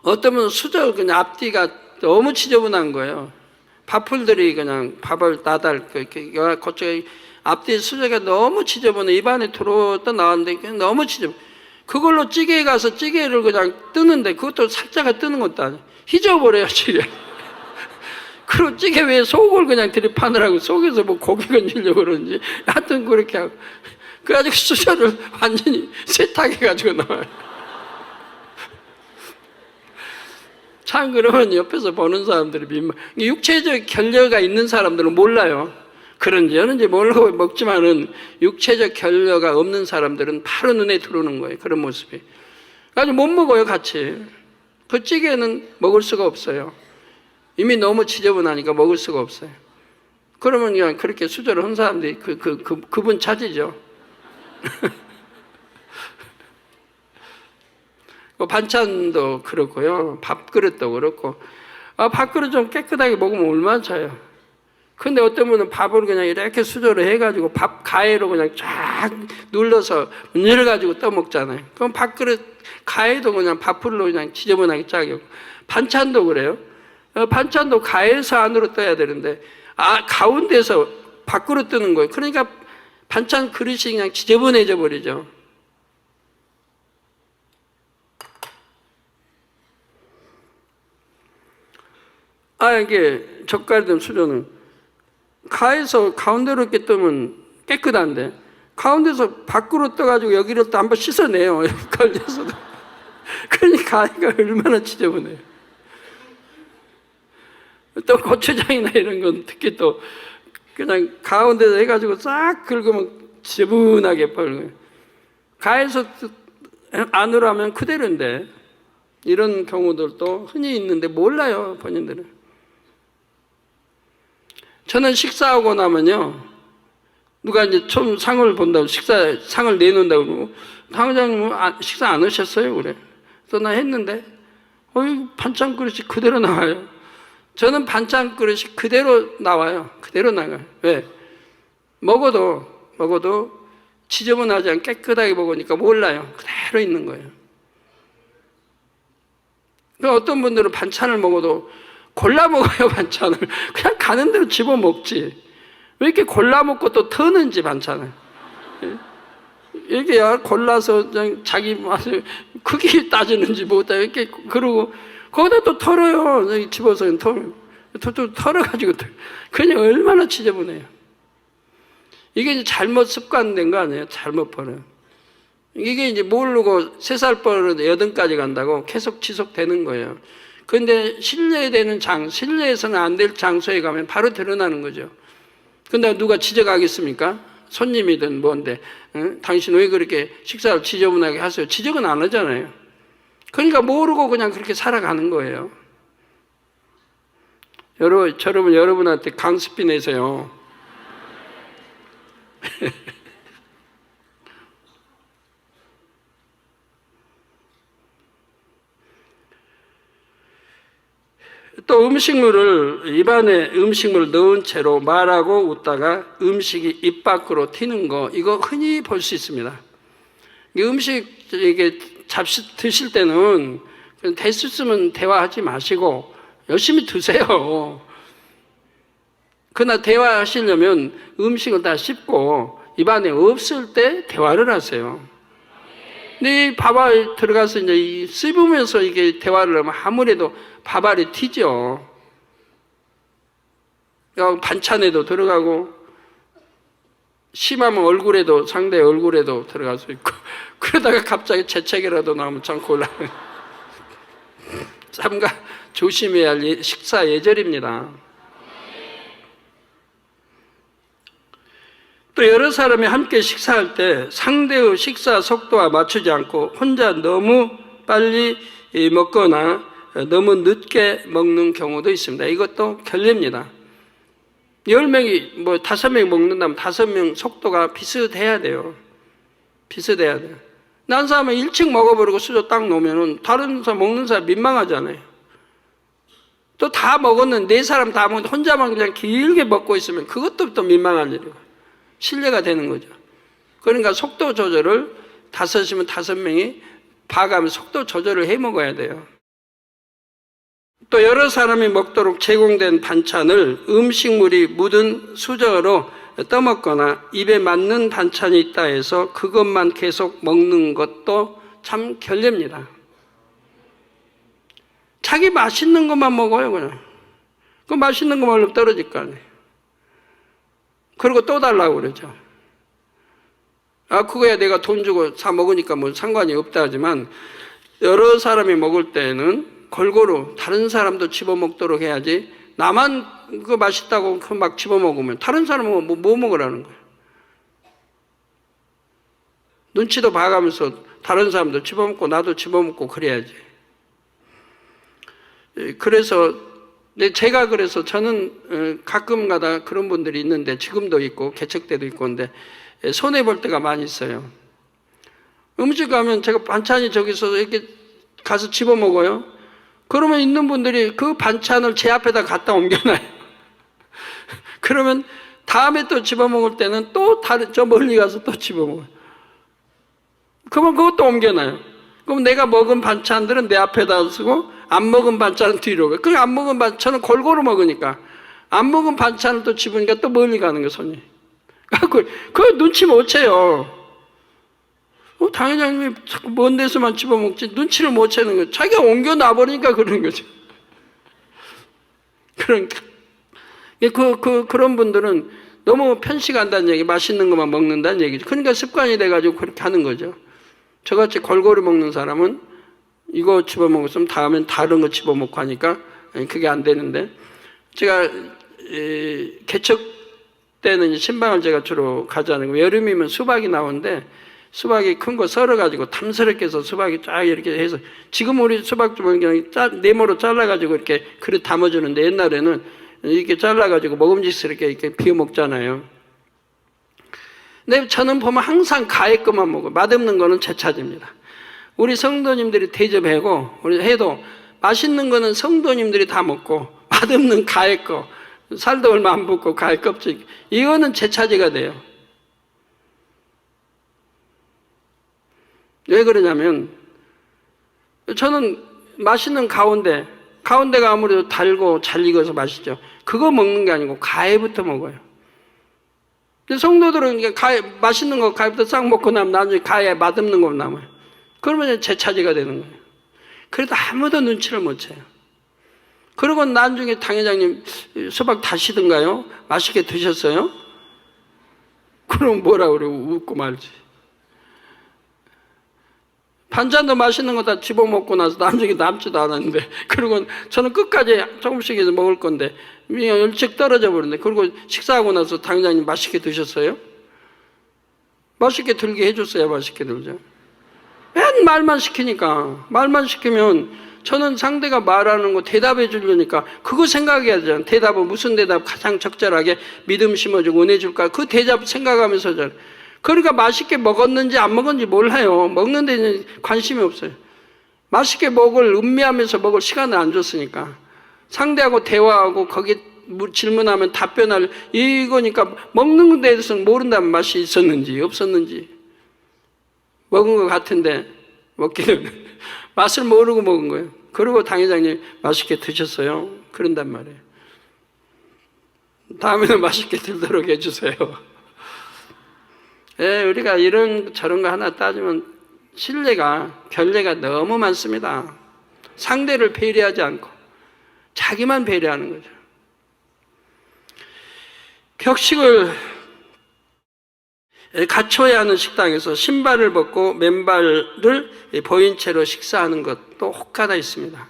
어떤 분은 수저 그냥 앞뒤가 너무 지저분한 거예요. 밥풀들이 그냥 밥을 나달 이렇게 그쪽에 앞뒤 수저가 너무 지저분해. 입안에 들어왔다 나왔는데 그냥 너무 지저분. 그걸로 찌개에 가서 찌개를 그냥 뜨는데 그것도 살짝 뜨는 것도 아니에요. 휘저어버려요, 찌개. 그리고 찌개 위에 속을 그냥 들이파느라고 속에서 뭐 고기 건지려고 그러는지 하여튼 그렇게 하고. 그래가지고 수저를 완전히 세탁해가지고 나와요. 참, 그러면 옆에서 보는 사람들이 민망. 육체적 결여가 있는 사람들은 몰라요. 그런지 여는지 모르고 먹지만은 육체적 결여가 없는 사람들은 바로 눈에 들어오는 거예요. 그런 모습이. 그래가지고 못 먹어요, 같이. 그 찌개는 먹을 수가 없어요. 이미 너무 지저분하니까 먹을 수가 없어요. 그러면 그냥 그렇게 수저를 한 사람들이 그분 차지죠. 반찬도 그렇고요. 밥그릇도 그렇고. 밥그릇 좀 깨끗하게 먹으면 얼마나 차요. 근데 어떤 분은 밥을 그냥 이렇게 수저로 해가지고 밥 가해로 그냥 쫙 눌러서 열어가지고 떠먹잖아요. 그럼 밥그릇 가해도 그냥 밥풀로 그냥 지저분하게 짜고. 반찬도 그래요. 반찬도 가해서 안으로 떠야 되는데, 가운데서 밖으로 뜨는 거예요. 그러니까 반찬 그릇이 그냥 지저분해져 버리죠. 이게 젓갈이든 수저는 가에서 가운데로 이렇게 뜨면 깨끗한데 가운데서 밖으로 떠가지고 여기를 또 한번 씻어내요. 걸려서도. 그러니까 가위가 얼마나 지저분해요. 또 고추장이나 이런 건 특히 또 그냥 가운데서 해가지고 싹 긁으면 지저분하게 뻘거요. 가에서 안으로 하면 그대로인데 이런 경우들도 흔히 있는데 몰라요, 본인들은. 저는 식사하고 나면요, 누가 이제 처음 상을 본다고 상을 내놓는다고 그러고, 당장님은 식사 안 하셨어요? 그래. 그래서 나 했는데, 반찬 그릇이 그대로 나와요. 저는 반찬 그릇이 그대로 나와요. 그대로 나가요. 왜? 먹어도 지저분하지 않게 깨끗하게 먹으니까 몰라요. 그대로 있는 거예요. 어떤 분들은 반찬을 먹어도 골라 먹어요, 반찬을. 그냥 가는 대로 집어 먹지. 왜 이렇게 골라 먹고 또 터는지, 반찬을. 이렇게 골라서 그냥 자기 맛을 크게 따지는지 뭐다 이렇게 그러고 거기다 또 털어요. 집어서 털어가지고 그냥 얼마나 지저분해요. 이게 이제 잘못 습관된 거 아니에요? 잘못 버려. 이게 이제 모르고 3살 버릇 8까지 간다고 계속 지속되는 거예요. 그런데 실내에서는 안 될 장소에 가면 바로 드러나는 거죠. 근데 누가 지적하겠습니까? 손님이든 뭔데, 당신 왜 그렇게 식사를 지저분하게 하세요? 지적은 안 하잖아요. 그러니까 모르고 그냥 그렇게 살아가는 거예요. 여러분한테 강습비 내세요. 또 입안에 음식물을 넣은 채로 말하고 웃다가 음식이 입 밖으로 튀는 거, 이거 흔히 볼 수 있습니다. 음식 이게 잡수 드실 때는 됐으면 대화하지 마시고 열심히 드세요. 그러나 대화하시려면 음식을 다 씹고 입안에 없을 때 대화를 하세요. 근데 밥알 들어가서 이제 씹으면서 이게 대화를 하면 아무래도 밥알이 튀죠. 반찬에도 들어가고 심하면 얼굴에도, 상대 얼굴에도 들어갈 수 있고, 그러다가 갑자기 재채기라도 나오면 참 곤란해요. 삼가 조심해야 할 식사 예절입니다. 또 여러 사람이 함께 식사할 때 상대의 식사 속도와 맞추지 않고 혼자 너무 빨리 먹거나 너무 늦게 먹는 경우도 있습니다. 이것도 결례입니다. 10명이, 5명이 먹는다면 5명 속도가 비슷해야 돼요. 비슷해야 돼요. 난 사람은 일찍 먹어버리고 수저 딱 놓으면 다른 사람 먹는 사람 민망하잖아요. 또 다 먹었는데 4사람 다 먹는데 혼자만 그냥 길게 먹고 있으면 그것도 또 민망한 일이고 실례가 되는 거죠. 그러니까 속도 조절을 5이면 5명이 봐가면 속도 조절을 해 먹어야 돼요. 또 여러 사람이 먹도록 제공된 반찬을 음식물이 묻은 수저로 떠먹거나 입에 맞는 반찬이 있다 해서 그것만 계속 먹는 것도 참 결례입니다. 자기 맛있는 것만 먹어요, 그냥. 그 맛있는 것만 먹으면 떨어질 거 아니에요. 그리고 또 달라고 그러죠. 그거야 내가 돈 주고 사 먹으니까 뭐 상관이 없다 하지만 여러 사람이 먹을 때는 골고루 다른 사람도 집어먹도록 해야지 나만 그거 맛있다고 막 집어먹으면 다른 사람은 뭐 먹으라는 거예요. 눈치도 봐가면서 다른 사람도 집어먹고 나도 집어먹고 그래야지. 그래서 저는 가끔 가다 그런 분들이 있는데 지금도 있고 개척 때도 있고 근데 손해볼 때가 많이 있어요. 음식 가면 제가 반찬이 저기서 이렇게 가서 집어먹어요. 그러면 있는 분들이 그 반찬을 제 앞에다 갖다 옮겨놔요. 그러면 다음에 또 집어먹을 때는 또 저 멀리 가서 또 집어먹어요. 그러면 그것도 옮겨놔요. 그럼 내가 먹은 반찬들은 내 앞에다 쓰고 안 먹은 반찬은 뒤로 가요. 그 안 먹은 반찬은 골고루 먹으니까 안 먹은 반찬을 또 집으니까 또 멀리 가는 거예요, 손이. 그 눈치 못 채요. 당회장님이 자꾸 먼 데서만 집어먹지 눈치를 못 채는 거예요. 자기가 옮겨놔버리니까 그러는 거죠. 그러니까 그런 분들은 너무 편식한다는 얘기, 맛있는 것만 먹는다는 얘기죠. 그러니까 습관이 돼가지고 그렇게 하는 거죠. 저같이 골고루 먹는 사람은 이거 집어먹었으면 다음엔 다른 거 집어먹고 하니까 그게 안 되는데 제가 개척 때는 신방을 제가 주로 가자는 거예요. 여름이면 수박이 나오는데 수박이 큰 거 썰어가지고 탐스럽게 해서 수박이 쫙 이렇게 해서 지금 우리 수박 주면 그냥 네모로 잘라가지고 이렇게 그릇 담아주는데 옛날에는 이렇게 잘라가지고 먹음직스럽게 이렇게 비워 먹잖아요. 근데 저는 보면 항상 가의 것만 먹어요. 맛없는 거는 제 차지입니다. 우리 성도님들이 대접하고 우리 해도 맛있는 거는 성도님들이 다 먹고 맛없는 가의 거 살도 얼마 안 붙고 가의 껍질 이거는 제 차지가 돼요. 왜 그러냐면 저는 맛있는 가운데가 아무래도 달고 잘 익어서 맛있죠. 그거 먹는 게 아니고 가해부터 먹어요. 근데 성도들은 맛있는 거 가해부터 싹 먹고 나면 나중에 가해 맛없는 거 남아요. 그러면 제 차지가 되는 거예요. 그래도 아무도 눈치를 못 채요. 그리고 나중에 당회장님 수박 다시든가요? 맛있게 드셨어요? 그럼 뭐라 그래 웃고 말지. 반찬도 맛있는 거 다 집어먹고 나서 나중에 남지도 않았는데 그리고 저는 끝까지 조금씩 해서 먹을 건데 일찍 떨어져 버렸는데 그리고 식사하고 나서 당장님 맛있게 드셨어요? 맛있게 들게 해줬어야 맛있게 들죠. 맨 말만 시키니까 말만 시키면 저는 상대가 말하는 거 대답해 주려니까 그거 생각해야 되잖아요. 대답은 무슨 대답 가장 적절하게 믿음 심어주고 은혜 줄까 그 대답 생각하면서 그러니까 맛있게 먹었는지 안 먹었는지 몰라요. 먹는 데는 관심이 없어요. 맛있게 음미하면서 먹을 시간을 안 줬으니까. 상대하고 대화하고 거기 질문하면 답변할 이거니까 먹는 데에 대해서는 모른다면 맛이 있었는지 없었는지 먹은 것 같은데 먹기는 맛을 모르고 먹은 거예요. 그리고 당회장님 맛있게 드셨어요? 그런단 말이에요. 다음에는 맛있게 들도록 해주세요. 우리가 이런 저런 거 하나 따지면 결례가 너무 많습니다. 상대를 배려하지 않고 자기만 배려하는 거죠. 격식을 갖춰야 하는 식당에서 신발을 벗고 맨발을 보인 채로 식사하는 것도 혹하다 있습니다.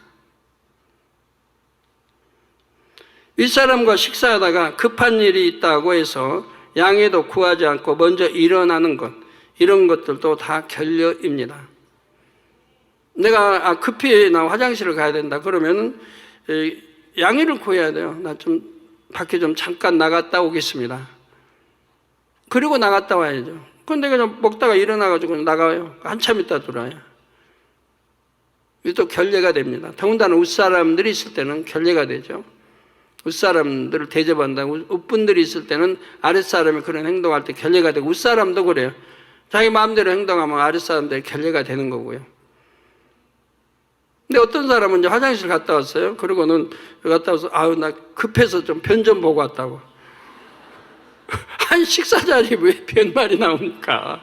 윗사람과 식사하다가 급한 일이 있다고 해서 양해도 구하지 않고 먼저 일어나는 것, 이런 것들도 다 결례입니다. 내가 급히 나 화장실을 가야 된다 그러면 양해를 구해야 돼요. 나 좀 밖에 좀 잠깐 나갔다 오겠습니다. 그리고 나갔다 와야죠. 그런데 그냥 먹다가 일어나가지고 나가요. 한참 있다 들어와요. 이게 또 결례가 됩니다. 더군다나 윗사람들이 있을 때는 결례가 되죠. 윗사람들을 대접한다. 윗분들이 있을 때는 아랫사람이 그런 행동할 때 결례가 되고, 윗사람도 그래요. 자기 마음대로 행동하면 아랫사람들이 결례가 되는 거고요. 근데 어떤 사람은 이제 화장실 갔다 왔어요. 그러고는 갔다 와서 나 급해서 좀 변 좀 보고 왔다고. 한 식사 자리에 왜 변말이 나옵니까?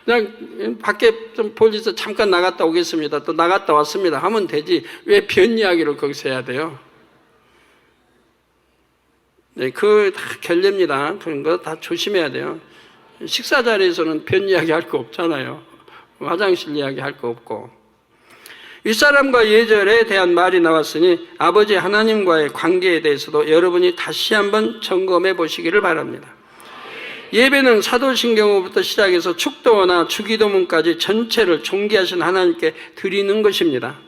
그냥 밖에 좀 볼일서 잠깐 나갔다 오겠습니다. 또 나갔다 왔습니다 하면 되지. 왜 변 이야기를 거기서 해야 돼요? 네, 그 다 결례입니다. 그런 거 다 조심해야 돼요. 식사 자리에서는 변 이야기 할 거 없잖아요. 화장실 이야기 할 거 없고. 윗사람과 예절에 대한 말이 나왔으니 아버지 하나님과의 관계에 대해서도 여러분이 다시 한번 점검해 보시기를 바랍니다. 예배는 사도신경부터 시작해서 축도나 주기도문까지 전체를 존귀하신 하나님께 드리는 것입니다.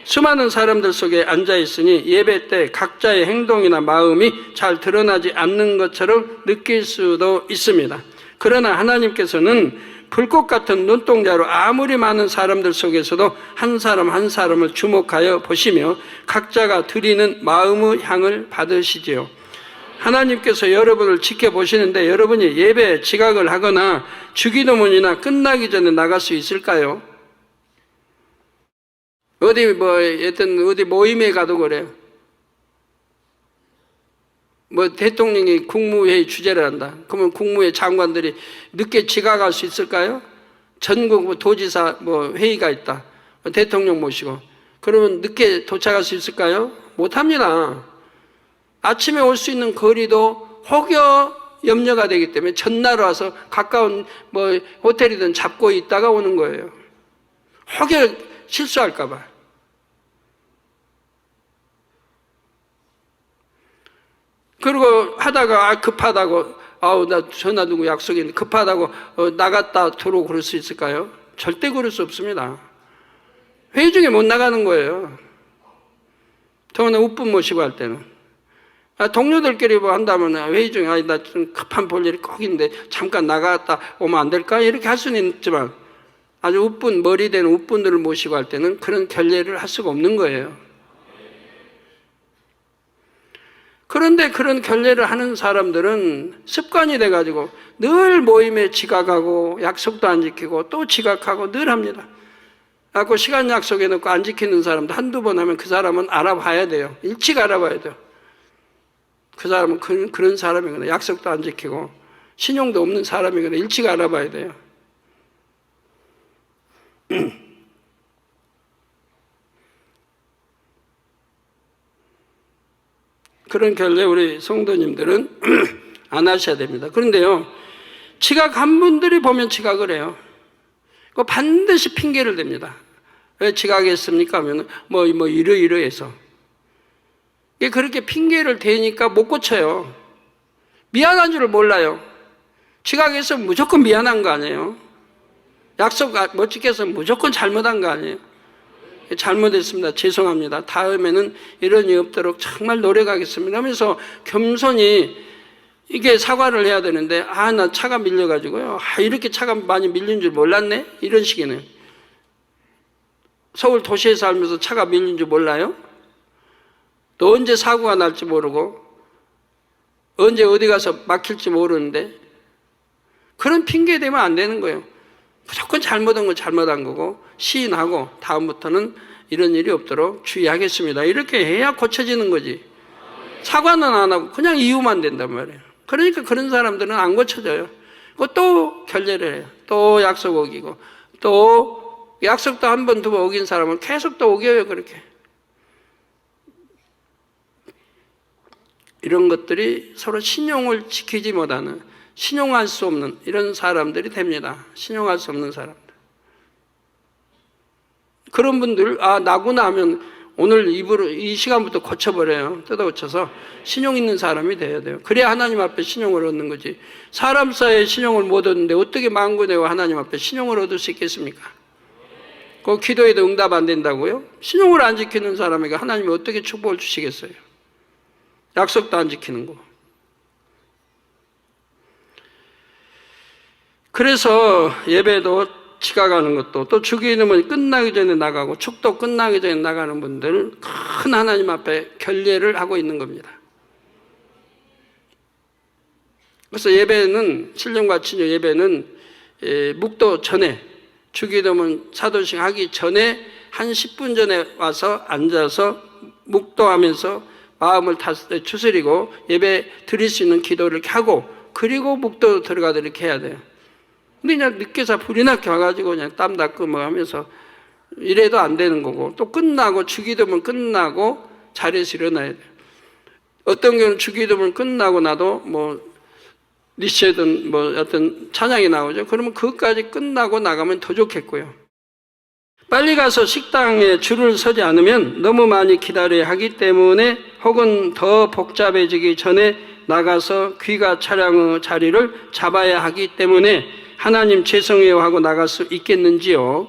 수많은 사람들 속에 앉아 있으니 예배 때 각자의 행동이나 마음이 잘 드러나지 않는 것처럼 느낄 수도 있습니다. 그러나 하나님께서는 불꽃 같은 눈동자로 아무리 많은 사람들 속에서도 한 사람 한 사람을 주목하여 보시며 각자가 드리는 마음의 향을 받으시지요. 하나님께서 여러분을 지켜보시는데 여러분이 예배에 지각을 하거나 주기도문이나 끝나기 전에 나갈 수 있을까요? 어디 모임에 가도 그래요. 대통령이 국무회의 주재를 한다. 그러면 국무회의 장관들이 늦게 지각할 수 있을까요? 전국 도지사 회의가 있다. 대통령 모시고. 그러면 늦게 도착할 수 있을까요? 못합니다. 아침에 올 수 있는 거리도 혹여 염려가 되기 때문에 전날 와서 가까운 호텔이든 잡고 있다가 오는 거예요. 혹여 실수할까 봐. 그리고 하다가 급하다고 나 전화 누구 약속이 있는데 급하다고 나갔다 들어오고 그럴 수 있을까요? 절대 그럴 수 없습니다. 회의 중에 못 나가는 거예요. 더구나 웃분 모시고 할 때는. 동료들끼리 한다면 회의 중에 나 좀 급한 볼 일이 꼭 있는데 잠깐 나갔다 오면 안 될까? 이렇게 할 수는 있지만 아주 웃분, 머리 되는 웃분들을 모시고 할 때는 그런 결례를 할 수가 없는 거예요. 그런데 그런 결례를 하는 사람들은 습관이 돼가지고 늘 모임에 지각하고 약속도 안 지키고 또 지각하고 늘 합니다. 그래서 시간 약속해놓고 안 지키는 사람도 한두 번 하면 그 사람은 알아봐야 돼요. 일찍 알아봐야 돼요. 그 사람은 그런 사람이거나 약속도 안 지키고 신용도 없는 사람이거나 일찍 알아봐야 돼요. 그런 결례 우리 성도님들은 안 하셔야 됩니다. 그런데요, 지각한 분들이 보면 지각을 해요. 반드시 핑계를 댑니다. 왜 지각했습니까? 하면 이러이러해서. 그렇게 핑계를 대니까 못 고쳐요. 미안한 줄을 몰라요. 지각했으면 무조건 미안한 거 아니에요? 약속 못 지켜서 무조건 잘못한 거 아니에요? 잘못했습니다. 죄송합니다. 다음에는 이런 일 없도록 정말 노력하겠습니다 하면서 겸손히 이게 사과를 해야 되는데 나 차가 밀려가지고요. 이렇게 차가 많이 밀린 줄 몰랐네? 이런 식이네요. 서울 도시에 살면서 차가 밀린 줄 몰라요? 또 언제 사고가 날지 모르고 언제 어디 가서 막힐지 모르는데 그런 핑계 대면 안 되는 거예요. 무조건 잘못한 건 잘못한 거고 시인하고 다음부터는 이런 일이 없도록 주의하겠습니다. 이렇게 해야 고쳐지는 거지. 사과는 안 하고 그냥 이유만 된단 말이에요. 그러니까 그런 사람들은 안 고쳐져요. 또 결례를 해요. 또 약속 어기고 또 약속도 한 번 두 번 어긴 사람은 계속 또 어겨요. 그렇게. 이런 것들이 서로 신용을 지키지 못하는 신용할 수 없는 이런 사람들이 됩니다. 신용할 수 없는 사람들. 그런 분들, 나구나 하면 오늘 입으로 이 시간부터 고쳐버려요. 뜯어 고쳐서 신용 있는 사람이 돼야 돼요. 그래야 하나님 앞에 신용을 얻는 거지. 사람 사이에 신용을 못 얻는데 어떻게 망구되고 하나님 앞에 신용을 얻을 수 있겠습니까? 그 기도에도 응답 안 된다고요? 신용을 안 지키는 사람에게 하나님이 어떻게 축복을 주시겠어요? 약속도 안 지키는 거. 그래서 예배도 지각하는 것도, 또 주기도문 끝나기 전에 나가고 축도 끝나기 전에 나가는 분들 큰 하나님 앞에 결례를 하고 있는 겁니다. 그래서 예배는, 신령과 친유 예배는 묵도 전에, 주기도문 사도식 하기 전에 한 10분 전에 와서 앉아서 묵도하면서 마음을 추스리고 예배 드릴 수 있는 기도를 이렇게 하고, 그리고 묵도 들어가도 이렇게 해야 돼요. 근데 그냥 늦게서 불이 나게 와가지고 그냥 땀 닦고 뭐 하면서 이래도 안 되는 거고, 또 끝나고 주기도문 끝나고 자리에서 일어나야 돼요. 어떤 경우는 주기도문 끝나고 나도 뭐 니체든 뭐 어떤 찬양이 나오죠. 그러면 그것까지 끝나고 나가면 더 좋겠고요. 빨리 가서 식당에 줄을 서지 않으면 너무 많이 기다려야 하기 때문에, 혹은 더 복잡해지기 전에 나가서 귀가 차량의 자리를 잡아야 하기 때문에 하나님 죄송해요 하고 나갈 수 있겠는지요?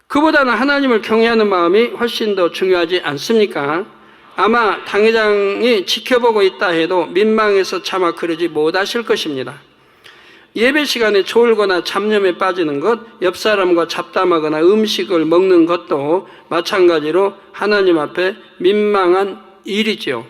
그보다는 하나님을 경외하는 마음이 훨씬 더 중요하지 않습니까? 아마 당회장이 지켜보고 있다 해도 민망해서 차마 그러지 못하실 것입니다. 예배 시간에 졸거나 잡념에 빠지는 것, 옆 사람과 잡담하거나 음식을 먹는 것도 마찬가지로 하나님 앞에 민망한 일이죠.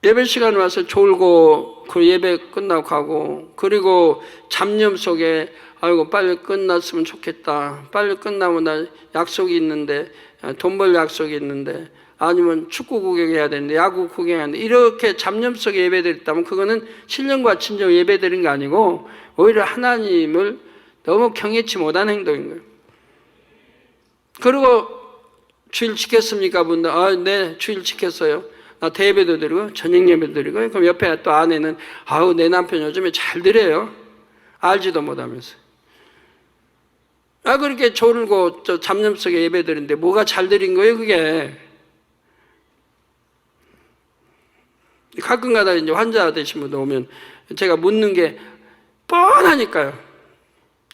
예배 시간에 와서 졸고 그 예배 끝나고 가고, 그리고 잡념 속에 아이고 빨리 끝났으면 좋겠다, 빨리 끝나면 나 약속이 있는데, 돈 벌 약속이 있는데, 아니면 축구 구경해야 되는데, 야구 구경해야 되는데, 이렇게 잡념 속에 예배드렸다면 그거는 신령과 친정 예배드린 게 아니고 오히려 하나님을 너무 경외치 못한 행동인 거예요. 그리고 주일 지켰습니까? 분들, 네, 주일 지켰어요. 나 대예배도 드리고 저녁 예배도 드리고. 그럼 옆에 또 아내는 내 남편 요즘에 잘 드려요. 알지도 못하면서. 그렇게 졸고 저 잡념 속에 예배 드리는데 뭐가 잘 드린 거예요, 그게? 가끔가다 이제 환자 되신 분들 오면 제가 묻는 게 뻔하니까요.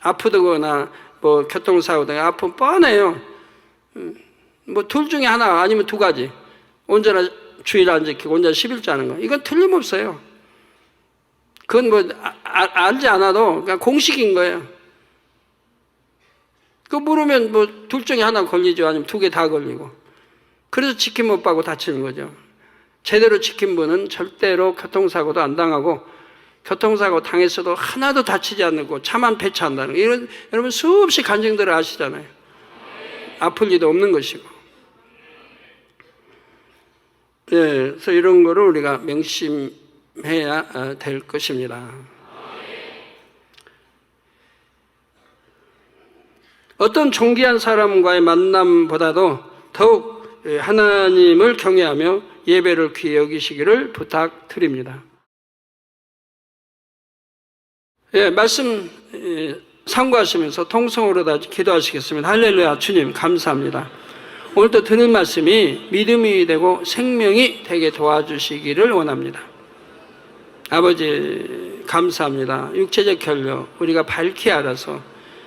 아프거나 뭐 교통사고나 아프면 뻔해요. 뭐 둘 중에 하나 아니면 두 가지. 언제나 주일 안 지키고 혼자 11조 하는 거. 이건 틀림없어요. 그건 뭐 알지 않아도 그냥 공식인 거예요. 그거 물으면 뭐 둘 중에 하나 걸리죠. 아니면 두 개 다 걸리고. 그래서 지킴 못 받고 다치는 거죠. 제대로 지킨 분은 절대로 교통사고도 안 당하고, 교통사고 당했어도 하나도 다치지 않고 차만 배차한다는 거. 이런, 여러분 수없이 간증들을 아시잖아요. 아플 일도 없는 것이고. 그래서 이런 거를 우리가 명심해야 될 것입니다. 어떤 존귀한 사람과의 만남보다도 더욱 하나님을 경외하며 예배를 귀히 여기시기를 부탁드립니다. 말씀 참고하시면서 통성으로 다 기도하시겠습니다. 할렐루야. 주님 감사합니다. 오늘도 드는 말씀이 믿음이 되고 생명이 되게 도와주시기를 원합니다. 아버지 감사합니다. 육체적 결려 우리가 밝히 알아서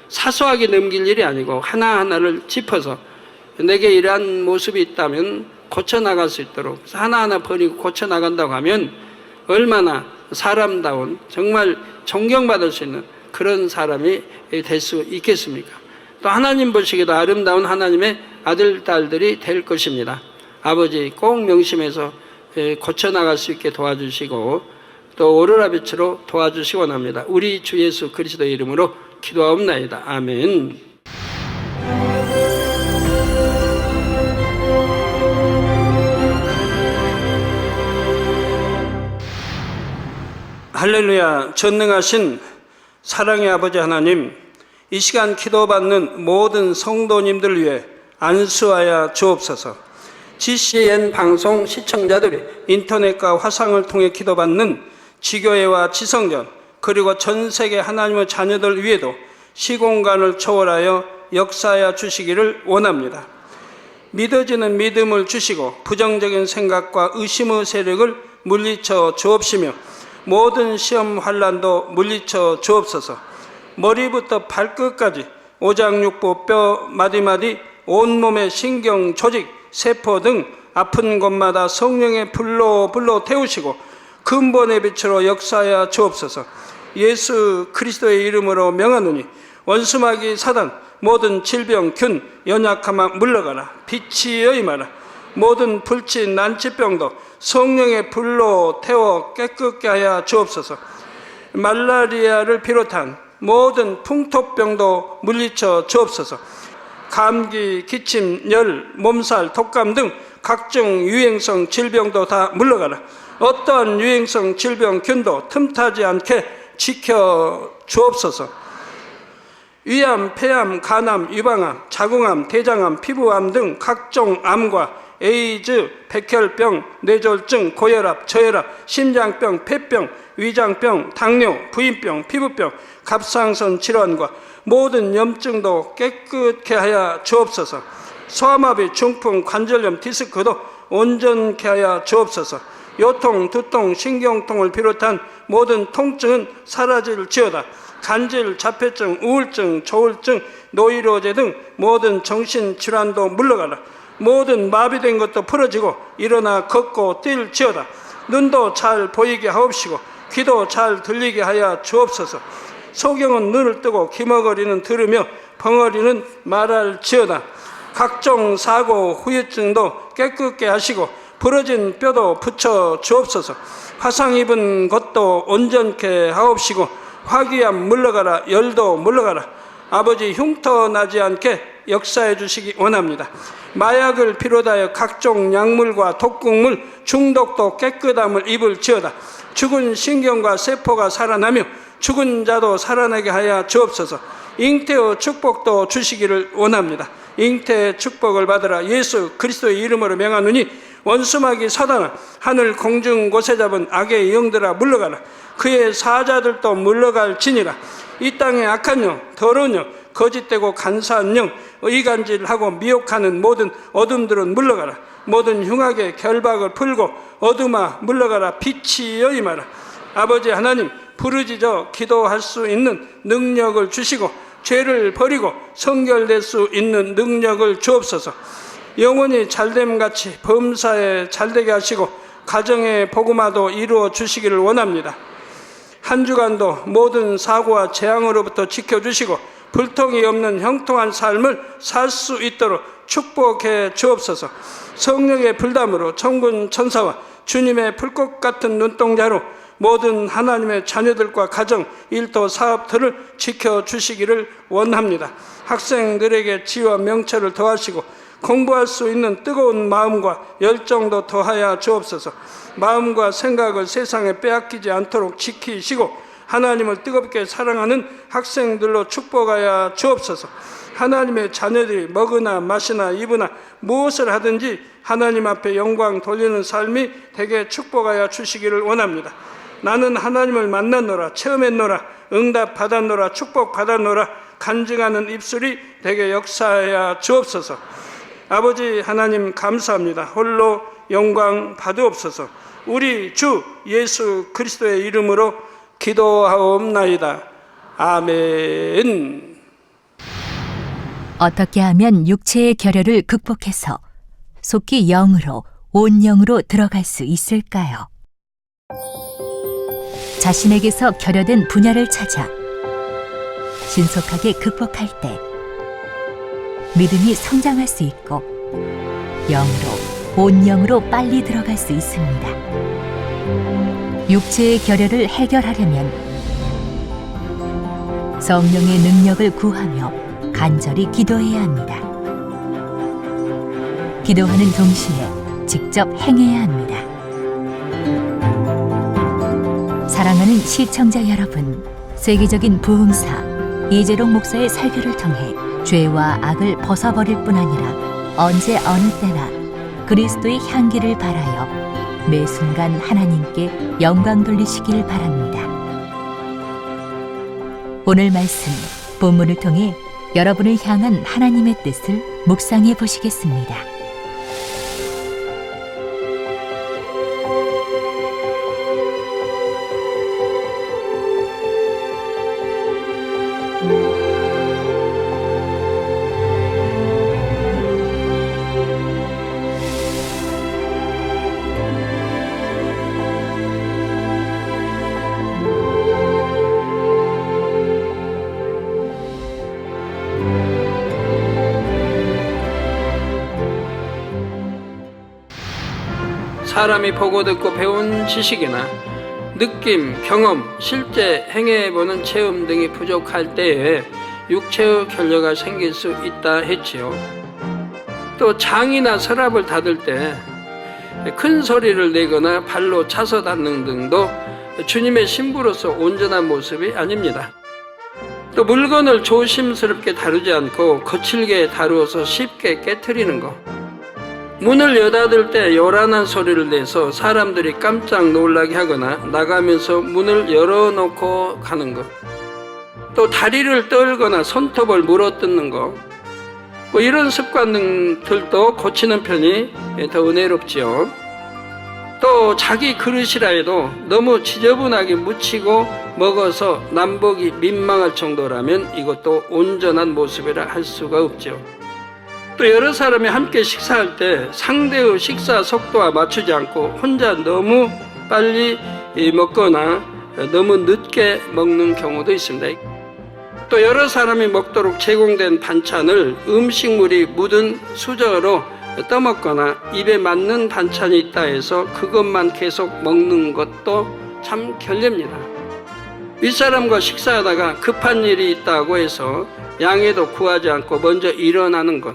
사소하게 넘길 일이 아니고 하나하나를 짚어서 내게 이러한 모습이 있다면 고쳐나갈 수 있도록 하나하나 버리고 고쳐나간다고 하면 얼마나 사람다운, 정말 존경받을 수 있는 그런 사람이 될 수 있겠습니까? 또 하나님 보시기에도 아름다운 하나님의 아들, 딸들이 될 것입니다. 아버지 꼭 명심해서 고쳐나갈 수 있게 도와주시고 또 오로라 빛으로 도와주시기 원합니다. 우리 주 예수 그리스도의 이름으로 기도하옵나이다. 아멘. 할렐루야. 전능하신 사랑의 아버지 하나님, 이 시간 기도받는 모든 성도님들 위해 안수하여 주옵소서. GCN 방송 시청자들이 인터넷과 화상을 통해 기도받는 지교회와 지성전, 그리고 전 세계 하나님의 자녀들 위에도 시공간을 초월하여 역사하여 주시기를 원합니다. 믿어지는 믿음을 주시고 부정적인 생각과 의심의 세력을 물리쳐 주옵시며 모든 시험 환난도 물리쳐 주옵소서. 머리부터 발끝까지 오장육부 뼈 마디마디 온몸의 신경 조직 세포 등 아픈 곳마다 성령의 불로 태우시고 근본의 빛으로 역사하여 주옵소서. 예수 그리스도의 이름으로 명하노니 원수마귀 사단 모든 질병 균 연약함아 물러가라. 빛이 임하라. 모든 불친 난치병도 성령의 불로 태워 깨끗게 하여 주옵소서. 말라리아를 비롯한 모든 풍토병도 물리쳐 주옵소서. 감기, 기침, 열, 몸살, 독감 등 각종 유행성 질병도 다 물러가라. 어떠한 유행성 질병 균도 틈타지 않게 지켜 주옵소서. 위암, 폐암, 간암, 유방암, 자궁암, 대장암, 피부암 등 각종 암과 에이즈, 백혈병, 뇌졸중, 고혈압, 저혈압, 심장병, 폐병, 위장병, 당뇨, 부인병, 피부병, 갑상선 질환과 모든 염증도 깨끗게 하여 주옵소서. 소아마비, 중풍, 관절염, 디스크도 온전케 하여 주옵소서. 요통, 두통, 신경통을 비롯한 모든 통증은 사라질지어다. 간질, 자폐증, 우울증, 조울증, 노이로제 등 모든 정신질환도 물러가라. 모든 마비된 것도 풀어지고 일어나 걷고 뛸지어다. 눈도 잘 보이게 하옵시고 귀도 잘 들리게 하여 주옵소서. 소경은 눈을 뜨고 기머거리는 들으며 벙어리는 말할지어다. 각종 사고, 후유증도 깨끗게 하시고 부러진 뼈도 붙여 주옵소서. 화상 입은 것도 온전케 하옵시고 화기암 물러가라. 열도 물러가라. 아버지 흉터 나지 않게 역사해 주시기 원합니다. 마약을 비롯하여 각종 약물과 독극물 중독도 깨끗함을 입을지어다. 죽은 신경과 세포가 살아나며 죽은 자도 살아나게 하여 주옵소서. 잉태의 축복도 주시기를 원합니다. 잉태의 축복을 받으라. 예수 그리스도의 이름으로 명하노니 원수마귀 사단아 하늘 공중 곳에 잡은 악의 영들아 물러가라. 그의 사자들도 물러갈지니라. 이 땅의 악한 영, 더러운 영, 거짓되고 간사한 영, 의간질하고 미혹하는 모든 어둠들은 물러가라. 모든 흉악의 결박을 풀고 어둠아 물러가라. 빛이 임하라. 아버지 하나님, 부르짖어 기도할 수 있는 능력을 주시고 죄를 버리고 성결될 수 있는 능력을 주옵소서. 영원히 잘됨같이 범사에 잘되게 하시고 가정의 복음화도 이루어 주시기를 원합니다. 한 주간도 모든 사고와 재앙으로부터 지켜주시고 불통이 없는 형통한 삶을 살 수 있도록 축복해 주옵소서. 성령의 불담으로 천군 천사와 주님의 불꽃 같은 눈동자로 모든 하나님의 자녀들과 가정, 일터, 사업들을 지켜주시기를 원합니다. 학생들에게 지혜와 명철을 더하시고 공부할 수 있는 뜨거운 마음과 열정도 더하여 주옵소서. 마음과 생각을 세상에 빼앗기지 않도록 지키시고 하나님을 뜨겁게 사랑하는 학생들로 축복하여 주옵소서. 하나님의 자녀들이 먹으나 마시나 입으나 무엇을 하든지 하나님 앞에 영광 돌리는 삶이 되게 축복하여 주시기를 원합니다. 나는 하나님을 만났노라, 체험했노라, 응답 받았노라, 축복 받았노라 간증하는 입술이 되게 역사하여 주옵소서. 아버지 하나님 감사합니다. 홀로 영광 받으옵소서. 우리 주 예수 그리스도의 이름으로 기도하옵나이다. 아멘. 어떻게 하면 육체의 결여를 극복해서 속히 영으로, 온 영으로 들어갈 수 있을까요? 자신에게서 결여된 분야를 찾아 신속하게 극복할 때 믿음이 성장할 수 있고 영으로, 온 영으로 빨리 들어갈 수 있습니다. 육체의 결여를 해결하려면 성령의 능력을 구하며 간절히 기도해야 합니다. 기도하는 동시에 직접 행해야 합니다. 사랑하는 시청자 여러분, 세계적인 부흥사 이재롱 목사의 설교를 통해 죄와 악을 벗어버릴 뿐 아니라 언제 어느 때나 그리스도의 향기를 발하여 매 순간 하나님께 영광 돌리시길 바랍니다. 오늘 말씀 본문을 통해 여러분을 향한 하나님의 뜻을 묵상해 보시겠습니다. 사람이 보고 듣고 배운 지식이나 느낌, 경험, 실제 행해보는 체험 등이 부족할 때에 육체의 결여가 생길 수 있다 했지요. 또 장이나 서랍을 닫을 때 큰 소리를 내거나 발로 차서 닫는 등도 주님의 신부로서 온전한 모습이 아닙니다. 또 물건을 조심스럽게 다루지 않고 거칠게 다루어서 쉽게 깨트리는 것, 문을 여닫을 때 요란한 소리를 내서 사람들이 깜짝 놀라게 하거나 나가면서 문을 열어놓고 가는 것, 또 다리를 떨거나 손톱을 물어뜯는 것, 이런 습관들도 고치는 편이 더 은혜롭지요. 또 자기 그릇이라 해도 너무 지저분하게 묻히고 먹어서 남보기 민망할 정도라면 이것도 온전한 모습이라 할 수가 없죠. 또 여러 사람이 함께 식사할 때 상대의 식사 속도와 맞추지 않고 혼자 너무 빨리 먹거나 너무 늦게 먹는 경우도 있습니다. 또 여러 사람이 먹도록 제공된 반찬을 음식물이 묻은 수저로 떠먹거나 입에 맞는 반찬이 있다 해서 그것만 계속 먹는 것도 참 결례입니다. 윗사람과 식사하다가 급한 일이 있다고 해서 양해도 구하지 않고 먼저 일어나는 것,